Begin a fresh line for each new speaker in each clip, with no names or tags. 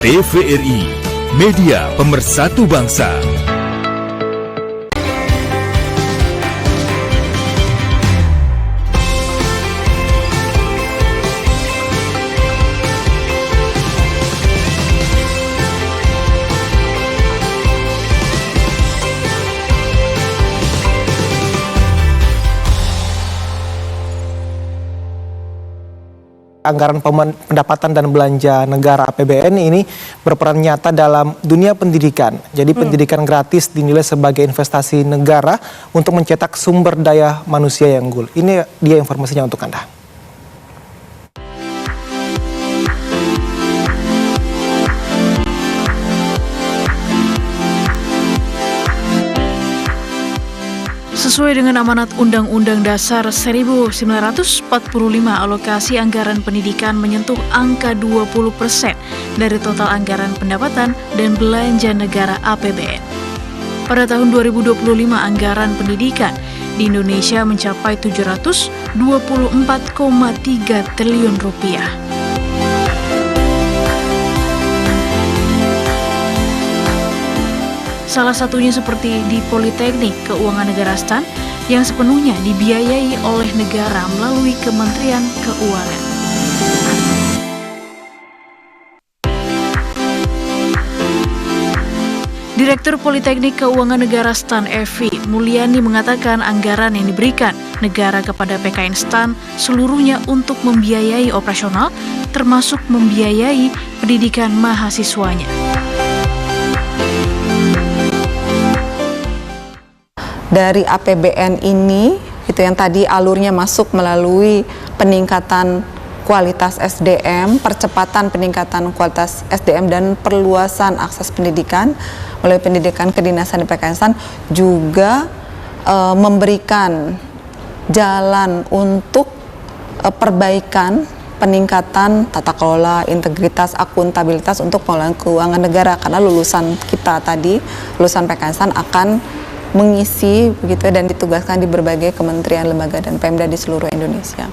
TVRI, Media Pemersatu Bangsa.
Anggaran pendapatan dan belanja negara APBN ini berperan nyata dalam dunia pendidikan. Jadi pendidikan gratis dinilai sebagai investasi negara untuk mencetak sumber daya manusia yang unggul. Ini dia informasinya untuk Anda.
Sesuai dengan amanat Undang-Undang Dasar 1945, alokasi anggaran pendidikan menyentuh angka 20% dari total anggaran pendapatan dan belanja negara APBN. Pada tahun 2025, anggaran pendidikan di Indonesia mencapai 724,3 triliun rupiah. Salah satunya seperti di Politeknik Keuangan Negara STAN yang sepenuhnya dibiayai oleh negara melalui Kementerian Keuangan. Direktur Politeknik Keuangan Negara STAN Evi Mulyani mengatakan anggaran yang diberikan negara kepada PKN STAN seluruhnya untuk membiayai operasional, termasuk membiayai pendidikan mahasiswanya.
Dari APBN ini, itu yang tadi alurnya masuk melalui peningkatan kualitas SDM, percepatan peningkatan kualitas SDM dan perluasan akses pendidikan melalui pendidikan kedinasan di PKN juga memberikan jalan untuk perbaikan peningkatan tata kelola, integritas, akuntabilitas untuk pengelolaan keuangan negara, karena lulusan kita tadi, lulusan PKN akan mengisi begitu dan ditugaskan di berbagai kementerian, lembaga dan Pemda di seluruh Indonesia.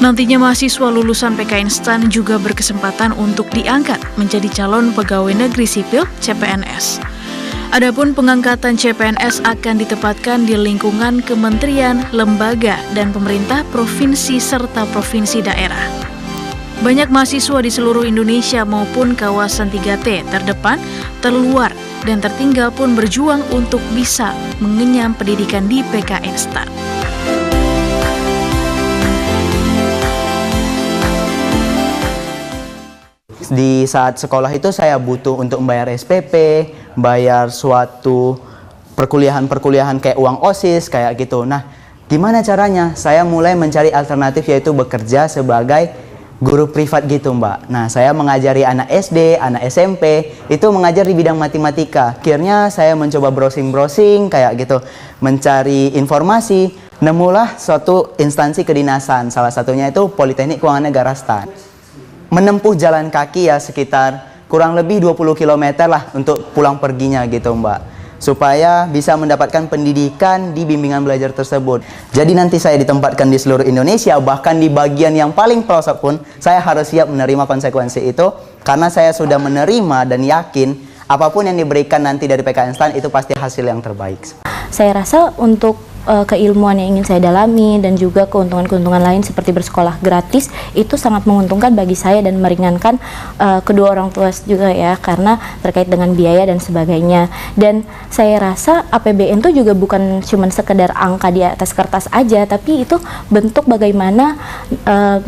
Nantinya mahasiswa lulusan PKN STAN juga berkesempatan untuk diangkat menjadi calon pegawai negeri sipil CPNS. Adapun pengangkatan CPNS akan ditempatkan di lingkungan kementerian, lembaga dan pemerintah provinsi serta provinsi daerah. Banyak mahasiswa di seluruh Indonesia maupun kawasan 3T terdepan, terluar, dan tertinggal pun berjuang untuk bisa mengenyam pendidikan di PKN STAN.
Di saat sekolah itu saya butuh untuk membayar SPP, bayar suatu perkuliahan kayak uang OSIS, kayak gitu. Nah, gimana caranya? Saya mulai mencari alternatif yaitu bekerja sebagai guru privat gitu Mbak. Nah, saya mengajari anak SD, anak SMP, itu mengajar di bidang matematika. Akhirnya saya mencoba browsing kayak gitu, mencari informasi, nemulah suatu instansi kedinasan, salah satunya itu Politeknik Keuangan Negara STAN. Menempuh jalan kaki ya sekitar kurang lebih 20 km lah untuk pulang perginya gitu Mbak, supaya bisa mendapatkan pendidikan di bimbingan belajar tersebut. Jadi nanti saya ditempatkan di seluruh Indonesia, bahkan di bagian yang paling pelosok pun saya harus siap menerima konsekuensi itu, karena saya sudah menerima dan yakin apapun yang diberikan nanti dari PKN STAN itu pasti hasil yang terbaik.
Saya rasa untuk keilmuan yang ingin saya dalami dan juga keuntungan-keuntungan lain seperti bersekolah gratis itu sangat menguntungkan bagi saya dan meringankan kedua orang tua juga ya, karena terkait dengan biaya dan sebagainya. Dan saya rasa APBN itu juga bukan cuma sekedar angka di atas kertas aja, tapi itu bentuk bagaimana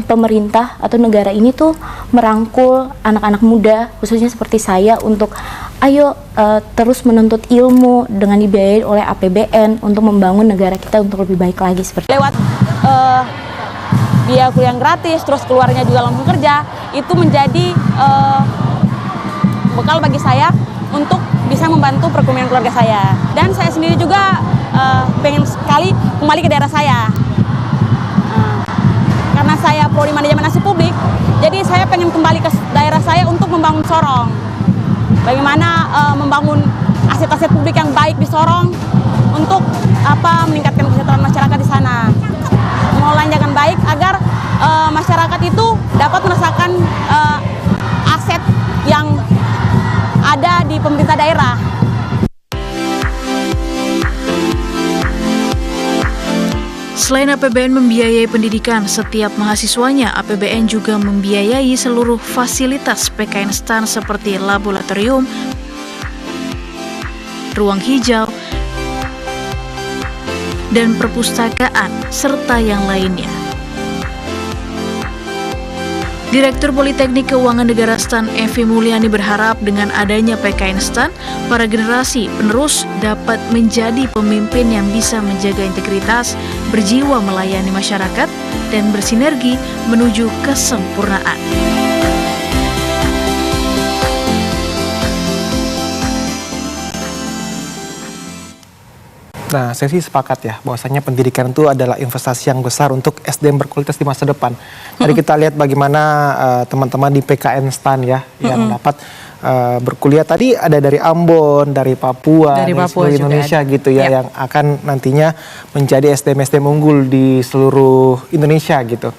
pemerintah atau negara ini tuh merangkul anak-anak muda khususnya seperti saya untuk ayo terus menuntut ilmu dengan dibiayai oleh APBN untuk membangun negara kita untuk lebih baik lagi seperti
lewat biaya kuliah gratis, terus keluarnya juga langsung kerja, itu menjadi bekal bagi saya untuk bisa membantu perekonomian keluarga saya. Dan saya sendiri juga pengen sekali kembali ke daerah saya. Karena saya prodi manajemen asih publik, jadi saya pengen kembali ke daerah saya untuk membangun Sorong. Bagaimana membangun aset-aset publik yang baik di Sorong untuk meningkatkan kesejahteraan masyarakat di sana. Mengelola dengan baik agar masyarakat itu dapat merasakan aset yang ada di pemerintah daerah.
Selain APBN membiayai pendidikan setiap mahasiswanya, APBN juga membiayai seluruh fasilitas PKN STAN seperti laboratorium, ruang hijau, dan perpustakaan, serta yang lainnya. Direktur Politeknik Keuangan Negara STAN Evi Mulyani berharap dengan adanya PKN STAN, para generasi penerus dapat menjadi pemimpin yang bisa menjaga integritas, berjiwa melayani masyarakat, dan bersinergi menuju kesempurnaan.
Nah, saya sih sepakat ya, bahwasanya pendidikan itu adalah investasi yang besar untuk SDM berkualitas di masa depan. Tadi kita lihat bagaimana teman-teman di PKN STAN ya, yang dapat berkuliah tadi ada dari Ambon, dari Papua, dari seluruh Indonesia gitu ya, yang akan nantinya menjadi SDM-SDM unggul di seluruh Indonesia gitu.